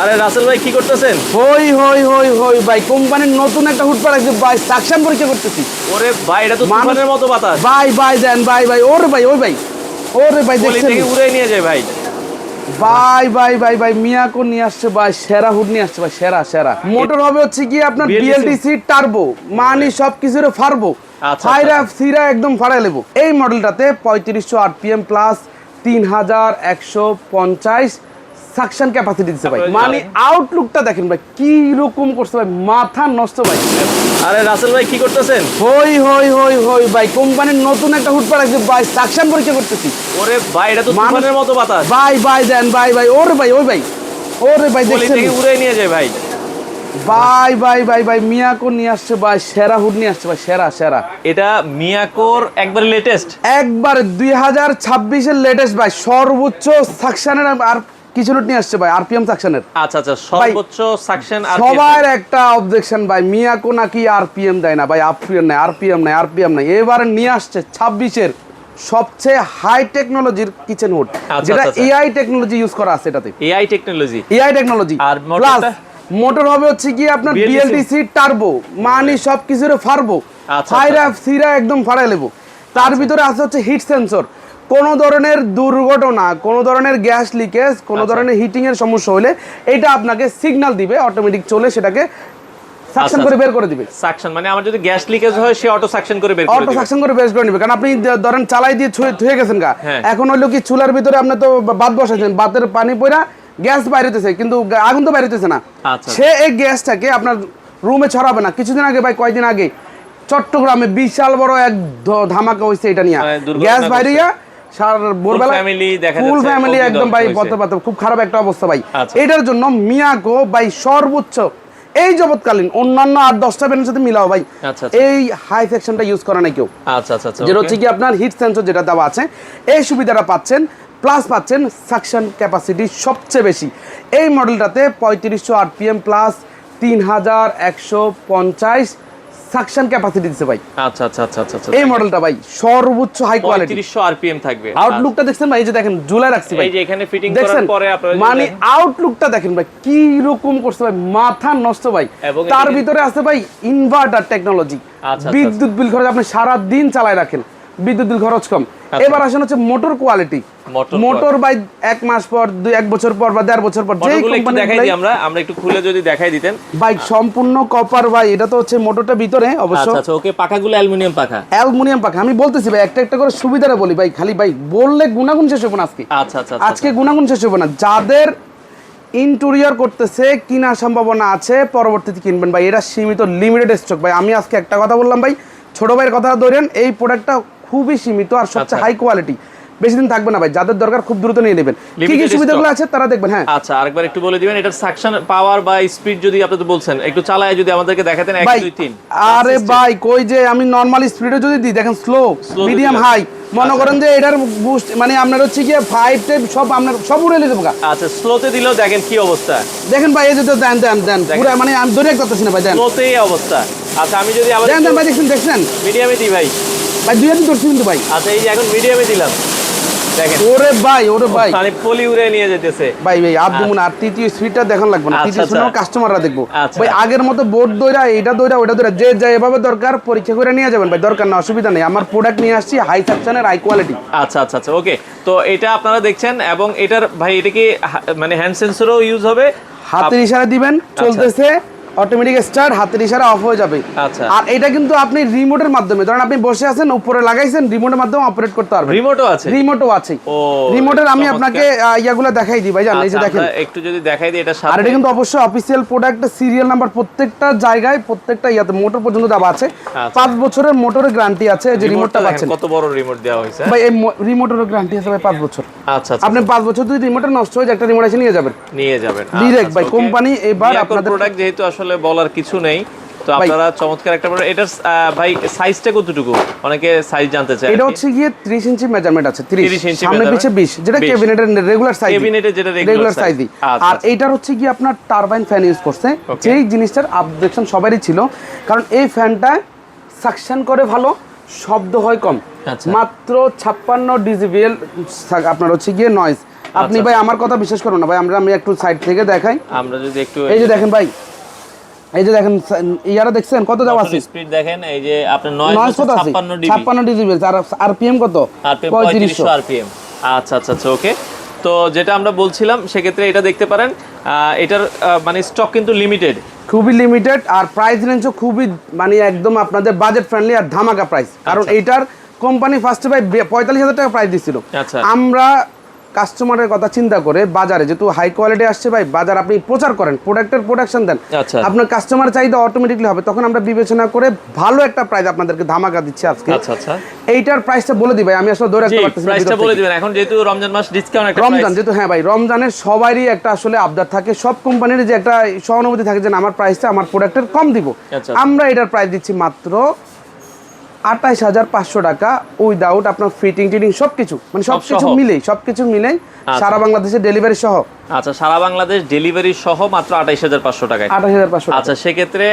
আরে রাসেল ভাই কি করতেছেন? হই হই হই হই ভাই, কোম্পানির নতুন একটা হুড পাঠাইছে ভাই, সাকশন পরীক্ষা করতেছি। ওরে ভাই এটা তো তুফানের মতো বাতাস। ভাই ভাই দেন ভাই ভাই, ওরে ভাই ওই ভাই, ওরে ভাই গলি দেখছেন থেকে উড়ে নিয়ে যায় ভাই। ভাই ভাই ভাই ভাই মিয়াকো নিয়ে আসছে ভাই, সেরা হুড নিয়ে আসছে ভাই, সেরা সেরা। মোটর হবে হচ্ছে কি আপনার বিএলডিসি টার্বো, মানে সবকিছুর ফারবো, ফাইরা সিরা একদম ফাড়াই লেবো। এই মডেলটাতে 3500 আরপিএম প্লাস 3150 সাকশন ক্যাপাসিটি দিচ্ছে ভাই। মানে আউটলুকটা দেখেন ভাই কি রকম করছে ভাই, মাথা নষ্ট ভাই। আরে রাসেল ভাই কি করতেছেন? হই হই হই হই ভাই, কোম্পানির নতুন একটা হুড পাঠাইছে ভাই, সাকশন পরীক্ষা করতেছি। ওরে ভাই এটা তো তুফানের মতো বাতাস। ভাই ভাই দেন ভাই ভাই, ওরে ভাই ওই ভাই, ওরে ভাই গলি দেখছেন থেকে উড়ে নিয়ে যায় ভাই। ভাই ভাই ভাই ভাই মিয়াকো নিয়ে আসছে ভাই, সেরা হুড নিয়ে আসছে ভাই, সেরা সেরা। এটা মিয়াকোর একবার লেটেস্ট, একবার 2026 এর লেটেস্ট ভাই, সর্বোচ্চ সাকশনের আর কিছু হুড নিয়ে আসছে ভাই, আরপিএম সাকশনের। আচ্ছা আচ্ছা, সর্বোচ্চ সাকশন। সবার একটা অবজেকশন ভাই, মিয়াকো নাকি আরপিএম দেয় না ভাই, আরপিএম নাই আরপিএম নাই আরপিএম নাই। এবারে নিয়ে আসছে 26 এর সবচেয়ে হাই টেকনোলজির কিচেন হুড, যেটা এআই টেকনোলজি ইউজ করা আছে এটাতে। AI technology, AI technology. আর প্লাস মোটর হবে হচ্ছে কি আপনার বিএলডিসি টার্বো, মানে সবকিছুর ফারবো, ফাইরা সিরা একদম ফাড়াই লেবো। তার ভিতরে আছে হচ্ছে হিট সেন্সর, কোনো ধরনের দুর্ঘটনা, কোনো ধরনের গ্যাস লিকেজ, কোনো ধরনের হিটিং এর সমস্যা হলে এটা আপনাকে সিগন্যাল দিবে, অটোমেটিক চলে সেটাকে সাকশন করে বের করে দিবে। সাকশন মানে আমার যদি গ্যাস লিকেজ হয় সে অটো সাকশন করে বের করে দিবে, অটো সাকশন করে বের করে নেবে। কারণ আপনি ধরেন চালাই দিয়ে ধুয়ে গেছেন গা, এখন হইলো কি চুলার ভিতরে আপনি তো ভাত বসাইছেন, ভাতের পানি পড়া গ্যাস বাইরেতেছে কিন্তু আগুন তো বাইরেতেছে না, সে এই গ্যাসটাকে আপনার রুমে ছড়াবে না। কিছুদিন আগে ভাই, কয়েকদিন আগে চট্টগ্রামে বিশাল বড় এক ধামাকা হইছে এটা নিয়ে, গ্যাস বাইরিয়া ফুল ফ্যামিলি একদম ভাই খুব খারাপ একটা অবস্থা ভাই। এটার জন্য মিয়াকো ভাই সর্বোচ্চ এই জগৎকালীন অন্যান্য 8-10টা ব্র্যান্ডের সাথে মিলাও ভাই, এই হাই সেকশনটা ইউজ করে না কেউ। আচ্ছা আচ্ছা, যেটা হচ্ছে কি আপনার হিট সেন্সর যেটা দেওয়া আছে, এই সুবিধাটা পাচ্ছেন, প্লাস পাচ্ছেন সাকশন ক্যাপাসিটি সবচেয়ে বেশি। এই মডেলটাতে 3500 আরপিএম প্লাস 3150 সাকশন ক্যাপাসিটি দিচ্ছে ভাই। আচ্ছা আচ্ছা আচ্ছা আচ্ছা, এই মডেলটা ভাই সর্বোচ্চ হাই কোয়ালিটি, 3500 আরপিএম থাকবে। আউটলুকটা দেখছেন ভাই, এই যে দেখেন ঝুলাই রাখছি ভাই, এই যে এখানে ফিটিং করার পরে আপনারা মানে আউটলুকটা দেখেন ভাই কি রকম করছে ভাই, মাথা নষ্ট ভাই। তার ভিতরে আছে ভাই ইনভার্টার টেকনোলজি, বিদ্যুৎ বিল খরচ আপনি সারা দিন চালায় রাখেন, বিদ্যুৎ বিল খরচ কম। এবার আসেন হচ্ছে মোটর কোয়ালিটি, মোটর বাই 1 মাস পর 1 বছর পর বা 1.5 বছর পর যে কোম্পানি দেখাই দিই আমরা একটু খুলে যদি দেখাই দিতেন ভাই, সম্পূর্ণ কপার ভাই। এটা তো হচ্ছে মোটরটা ভিতরে অবশ্য। আচ্ছা আচ্ছা, ওকে, পাখাগুলো অ্যালুমিনিয়াম পাখা, অ্যালুমিনিয়াম পাখা। আমি বলতেছি ভাই একটা একটা করে সুবিধাটা বলি ভাই, খালি ভাই বললে গুণাগুণ শেষ হবে না আজকে। আচ্ছা আচ্ছা, আজকে গুণাগুণ শেষ হবে না। যাদের ইন্টেরিয়র করতেছে কেনার সম্ভাবনা আছে, পরবর্তীতে কিনবেন ভাই, এটা সীমিত লিমিটেড স্টক ভাই। আমি আজকে একটা কথা বললাম ভাই, ছোট ভাইয়ের কথা ধরেন, এই প্রোডাক্টটা খুবই সীমিত আর সবচেয়ে হাই কোয়ালিটি, বেশি দিন থাকবে না ভাই। যাদের দরকার খুব দ্রুত নিয়ে নেবেন। কি কি সুবিধাগুলো আছে তারা দেখবেন। হ্যাঁ আচ্ছা, আরেকবার একটু বলে দিবেন এটার সাকশন পাওয়ার বা স্পিড যদি আপনি তো বলছেন, একটু চালায় যদি আমাদেরকে দেখাতেন 1 2 3। আরে ভাই কই যে আমি নরমাল স্পিডে যদি দিই, দেখেন স্লো, মিডিয়াম, হাই, মনে করেন যে এটার বুস্ট মানে আপনার হচ্ছে কি 5 টাইপ সব আপনার সব উড়ে নিতে পারে। আচ্ছা, স্লোতে দিলেও দেখেন কি অবস্থা, দেখেন ভাই এই যে দেন পুরো মানে আমি ধরে রাখতেছি না ভাই, দেন স্লোতে এই অবস্থা। আচ্ছা, আমি যদি আবার দেন ভাই, দেখছেন মিডিয়ামে দিই ভাই, দুই হাতে ধরছি কিন্তু ভাই। আচ্ছা, এই যে এখন মিডিয়ামে দিলাম, দেখেন ওরে ভাই মানে পলি উড়ে নিয়ে যেতেছে ভাই। আর দিমুন আর তৃতীয় স্পিডটা দেখান লাগবে না, তৃতীয় স্পিডও কাস্টমাররা দেখবো ভাই। আগের মতো বোর্ড দইরা এটা দইরা ওটা দইরা যে যা এভাবে দরকার পরীক্ষা করে নিয়ে যাবেন ভাই, দরকার না, অসুবিধা নেই। আমার প্রোডাক্ট নিয়ে আসছি হাই সেকশনের, হাই কোয়ালিটি। আচ্ছা আচ্ছা আচ্ছা, ওকে। তো এটা আপনারা দেখছেন, এবং এটার ভাই এটা কি মানে হ্যান্ড সেন্সরও ইউজ হবে, হাতের ইশারা দিবেন, চলতেছে অটোমেটিক স্টার্ট, হাতের ইশারা অফ হয়ে যাবে। আচ্ছা, আর এটা কিন্তু আপনি রিমোটের মাধ্যমে, ধরেন আপনি বসে আছেন উপরে লাগাইছেন, রিমোটের মাধ্যমে অপারেট করতে পারবেন। রিমোটও আছে? রিমোটও আছে। ও, রিমোটের আমি আপনাকে ইয়াগুলো দেখাই দিই ভাই, জানেন এই যে দেখেন একটু যদি দেখাই দিই এটা সাথে। আর এটা কিন্তু অবশ্যই অফিশিয়াল প্রোডাক্ট, সিরিয়াল নাম্বার প্রত্যেকটা জায়গায় প্রত্যেকটা ইয়াতে মোটর পর্যন্ত দেওয়া আছে। 5 বছরের মোটরের গ্যারান্টি আছে। যে রিমোটটা পাচ্ছেন, কত বড় রিমোট দেওয়া হয়েছে ভাই, এই রিমোটের গ্যারান্টি আছে ভাই 5 বছর। আচ্ছা, আপনি 5 বছর যদি রিমোটটা নষ্ট হয়ে যায়, একটা রিমোট এসে নিয়ে যাবেন ডিরেক্ট ভাই। কোম্পানি এবার আপনাদের প্রোডাক্ট যেহেতু আসলে বলার কিছু নেই, তো আপনারা চমৎকার একটা প্রোডাক্ট। এটার ভাই সাইজটা কতটুকু, অনেকে সাইজ জানতে চায়। এটা হচ্ছে গিয়ে 30 ইঞ্চি মেজারমেন্ট আছে, 30 সামনে পিছে 20, যেটা ক্যাবিনেটের রেগুলার সাইজ, ক্যাবিনেটের যেটা রেগুলার সাইজ। আর এইটার হচ্ছে কি আপনার টারবাইন ফ্যান ইউজ করছে, যেই জিনিসটার অবজেকশন সবারই ছিল, কারণ এই ফ্যানটা সাকশন করে ভালো, শব্দ হয় কম, মাত্র 56 ডেসিবেল আপনার হচ্ছে গিয়ে নয়েজ। আপনি ভাই আমার কথা বিশ্বাস করুন না ভাই, আমি একটু সাইড থেকে দেখাই। আমরা যদি একটু এই যে দেখেন ভাই, এই যে দেখেন ইয়ারা দেখছেন কত যাওয়া আছে, স্পিড দেখেন, এই যে আপনার 956 ডিবি আর আরপিএম কত, আরপিএম 3500 আরপিএম। আচ্ছা আচ্ছা আচ্ছা, ওকে। তো যেটা আমরা বলছিলাম সেক্ষেত্রে এটা দেখতে পারেন, এটার মানে স্টক কিন্তু লিমিটেড, খুবই লিমিটেড, আর প্রাইস রেঞ্জও খুবই মানে একদম আপনাদের বাজেট ফ্রেন্ডলি আর ধামাকা প্রাইস। কারণ এইটার কোম্পানি ফার্স্টে ভাই 45,000 টাকা প্রাইস দিচ্ছিল। আচ্ছা, আমরা কাস্টমারের কথা চিন্তা করে বাজারে যেহেতু হাই কোয়ালিটি আসছে ভাই, বাজার আপনি প্রচার করেন, প্রোডাক্টের প্রোডাকশন দেন, আচ্ছা, আপনার কাস্টমার চাহিদা অটোমেটিকলি হবে, তখন আমরা বিবেচনা করে ভালো একটা প্রাইস আপনাদেরকে ধামাকা দিচ্ছি আজকে। আচ্ছা আচ্ছা, এইটার প্রাইসটা বলে দিই ভাই, আমি আসলে ধরে রাখতে পারতেছি না, প্রাইসটা বলে দিবেন এখন যেহেতু রমজান মাস, ডিসকাউন্ট একটা রমজান যেহেতু, হ্যাঁ ভাই রমজানের সবারই একটা আসলে আবদার থাকে, সব কোম্পানির যে একটা সহানুভূতি থাকে যে না, আমার প্রাইসটা আমার প্রোডাক্টের কম দিব। আচ্ছা, আমরা এটার প্রাইস দিচ্ছি মাত্র 28,500 টাকা, উইদাউট আপনার ফিটিং টিটিং সবকিছু, মানে সবকিছু মিলেই সারা বাংলাদেশে ডেলিভারি সহ। আচ্ছা, সারা বাংলাদেশ ডেলিভারি সহ মাত্র 28,500 টাকায়। 28,500। আচ্ছা, সেক্ষেত্রে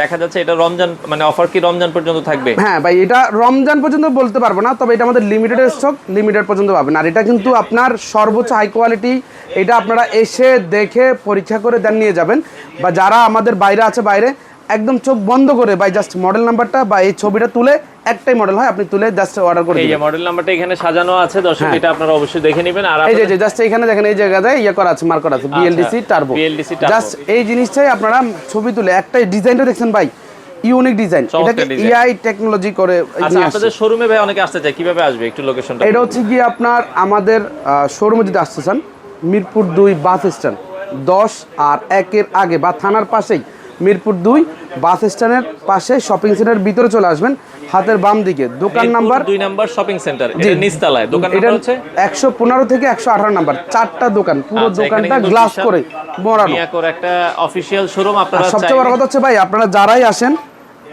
দেখা যাচ্ছে এটা রমজান মানে অফার কি রমজান পর্যন্ত থাকবে? হ্যাঁ ভাই, এটা রমজান পর্যন্ত বলতে পারবো না, তবে এটা আমাদের লিমিটেড স্টক, লিমিটেড পর্যন্ত পাবেন। আর এটা কিন্তু আপনার সর্বোচ্চ হাই কোয়ালিটি, এটা আপনারা এসে দেখে পরীক্ষা করে দেন নিয়ে যাবেন, বা যারা আমাদের বাইরে আছে বাইরে একদম চোখ বন্ধ করে ভাই জাস্ট মডেল নাম্বারটা বা এই ছবিটা তুলে, একটাই মডেল হয়, আপনি তুলে জাস্ট অর্ডার করে দিবেন। এই যে মডেল নাম্বারটা এখানে সাজানো আছে দর্শক, এটা আপনারা অবশ্যই দেখে নেবেন। আর এই যে জাস্ট এখানে দেখেন, এই জায়গায় ইয়ে করা আছে, মার্ক করা আছে বিএলডিসি টার্বো। জাস্ট এই জিনিসটাই আপনারা ছবি তুলে, একটাই ডিজাইনটা দেখছেন ভাই, ইউনিক ডিজাইন, এটাকে এআই টেকনোলজি করে। আচ্ছা, আপনাদের শোরুমে ভাই অনেকে আসতে চায়, কিভাবে আসবে একটু লোকেশনটা? এটা হচ্ছে কি আপনার আমাদের শোরুমে যদি আসতে চান, মিরপুর 2 বাস স্ট্যান্ড 10 আর 1-এর আগে বা থানার পাশেই, মিরপুর 2 বাস স্ট্যান্ডের পাশে শপিং সেন্টারের ভিতরে চলে আসবেন, হাতের বাম দিকে দোকান নাম্বার 2 নাম্বার শপিং সেন্টার, এটা নিচতলায় দোকান নাম্বার হচ্ছে 115 থেকে 118 নাম্বার, 4টা দোকান, পুরো দোকানটা গ্লাস করে মোড়ানো, একটা অফিশিয়াল শোরুম। আপনারা সবচেয়ে বড় কথা হচ্ছে ভাই, আপনারা যারাই আসেন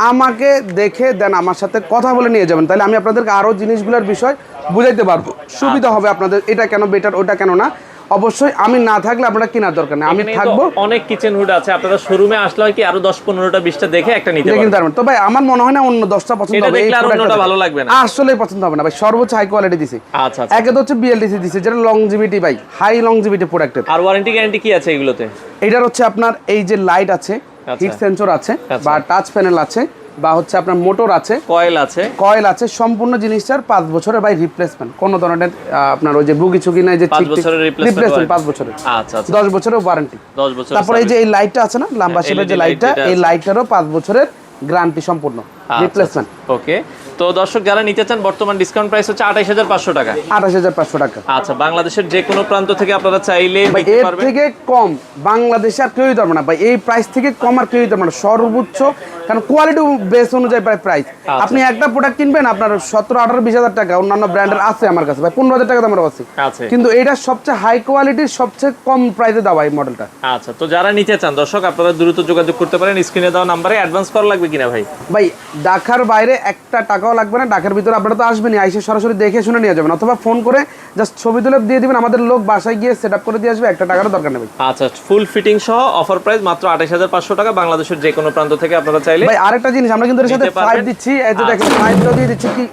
আমাকে দেখে দেন, আমার সাথে কথা বলে নিয়ে যাবেন, তাহলে আমি আপনাদেরকে আরো জিনিসগুলোর বিষয় বুঝাইতে পারবো, সুবিধা হবে আপনাদের, এটা কেন বেটার ওটা কেন না। অবশ্যই আমি না থাকলে আপনারা কেনার দরকার নেই, আমি থাকবো। অনেক কিচেন হুড আছে, আপনারা শোরুমে আসলে হয় কি আরো 10-15টা 20টা দেখে একটা নিতে পারবেন। তো ভাই আমার মনে হয় না অন্য 10টা পছন্দ হবে, এই প্রোডাক্টটা ভালো লাগবে না, আসলে পছন্দ হবে না ভাই, সর্বোচ্চ হাই কোয়ালিটি দিছি। আচ্ছা, একে তো হচ্ছে বিএলডিসি দিছে, যেটা লংজিভিটি ভাই, হাই লংজিভিটি প্রোডাক্টের। আর ওয়ারেন্টি গ্যারান্টি কি আছে এগুলোতে? এটার হচ্ছে আপনার এই যে লাইট আছে, হিট সেন্সর আছে, বা টাচ প্যানেল আছে, বা হচ্ছে আপনার মোটর আছে, কয়েল আছে, সম্পূর্ণ জিনিসটার 5 বছরের ভাই রিপ্লেসমেন্ট, কোন ধরনের আপনার ওই যে বুগি চুগি নাই, যে 5 বছরের রিপ্লেসমেন্ট, 5 বছরের। আচ্ছা আচ্ছা, 10 বছরের ওয়ারেন্টি, 10 বছর। তারপর এই যে এই লাইটটা আছে না লাম্বা শেপের যে লাইটটা, এই লাইটটারও 5 বছরের গ্যারান্টি সম্পূর্ণ রিপ্লেসমেন্ট। ওকে, তো দর্শক যারা নিতে চান, বর্তমান ডিসকাউন্ট প্রাইস হচ্ছে 28,500 টাকা। 28,500 টাকা। আচ্ছা, বাংলাদেশের যে কোনো প্রান্ত থেকে আপনারা চাইলে নিতে পারবেন। এর থেকে কম বাংলাদেশে আর কেউই ধরবে না ভাই, এই প্রাইস থেকে কম আর কেউই ধরবে না, সর্বোচ্চ, কারণ কোয়ালিটি বেস অনুযায়ী প্রাইস। আপনি একটা প্রোডাক্ট কিনবেন আপনার 17-18-20,000 টাকা, অন্যান্য ব্র্যান্ডের আছে আমার কাছে ভাই 15,000 টাকা দামের আছে, কিন্তু এটা সবচেয়ে হাই কোয়ালিটির, সবচেয়ে কম প্রাইসে দেওয়া এই মডেলটা। আচ্ছা, তো যারা নিতে চান দর্শক, আপনারা দ্রুত যোগাযোগ করতে পারেন স্ক্রিনে দেওয়া নাম্বারে। অ্যাডভান্স করা লাগবে কিনা ভাই? ভাই ঢাকার বাইরে একটা টাকাও লাগবে না, ঢাকার ভিতরে আপনারা তো আসবেনই, আইসে সরাসরি দেখে শুনে নিয়ে যাবেন, অথবা ফোন করে জাস্ট ছবি তুলে দিয়ে দিবেন, আমাদের লোক বাসায় গিয়ে সেটআপ করে দিয়ে আসবে, একটা টাকারও দরকার নেই। আচ্ছা, ফুল ফিটিং সহ অফার প্রাইস মাত্র 28,500 টাকা, বাংলাদেশের যে কোনো প্রান্ত থেকে আপনারা চাইলে। ভাই আরেকটা জিনিস, আমরা কিন্তু এর সাথে 5 দিচ্ছি, এই যে দেখেন 5 দিয়ে দিচ্ছি কি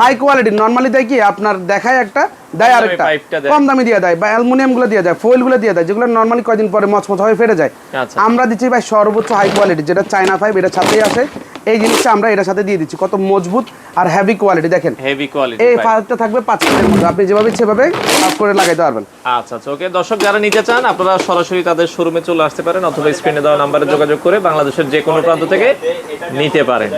হাই কোয়ালিটি। নরমালি দেয় কি আপনার দেখায় একটা, দেয় আরেকটা, কম দামি দিয়ে দেয়, বা অ্যালুমিনিয়াম গুলো দিয়ে দেয়, ফয়েল গুলো দিয়ে দেয়, যেগুলো নরমালি কয়দিন পরে মচমচ হয়ে ফেটে যায়। আমরা দিচ্ছি ভাই সর্বোচ্চ হাই কোয়ালিটি, যেটা চায়না 5 এটার সাথেই আছে, এই জিনিসটা আমরা এটার সাথে দিয়ে দিচ্ছি, কত মজবুত আর হেভি কোয়ালিটি। দেখেন হেভি কোয়ালিটি, এই ফাইলটা থাকবে 5 মিনিটের মধ্যে, আপনি যেভাবে সেভাবে কাজ করে লাগাইতে পারবেন। আচ্ছা আচ্ছা, ওকে। দর্শক যারা নিতে চান আপনারা সরাসরি তাদের শোরুমে চলে আসতে পারেন, অথবা স্ক্রিনে দেওয়া নম্বরে যোগাযোগ করে বাংলাদেশের যে কোনো প্রান্ত থেকে নিতে পারেন।